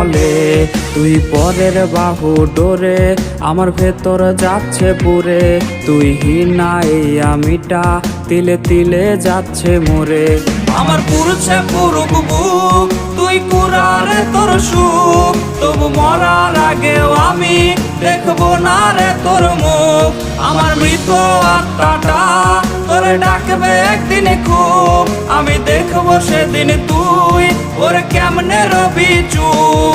বলে তুই পরের বাহু ডোরে আমার ভেতর যাচ্ছে পুরে তুই হিনা এই আমিটা তিলে তিলে যাচ্ছে মোরে আমার পুরুষে পুরুক বুক তুই কুরারে তোর সুখ তবু মরার আগেও আমি দেখবো না রে তোর মুখ আমার মৃত আত্মাটা তোরে ডাকবে একদিন খুব আমি দেখবো সেদিন তুই ওরে কেমনে রবি চুপ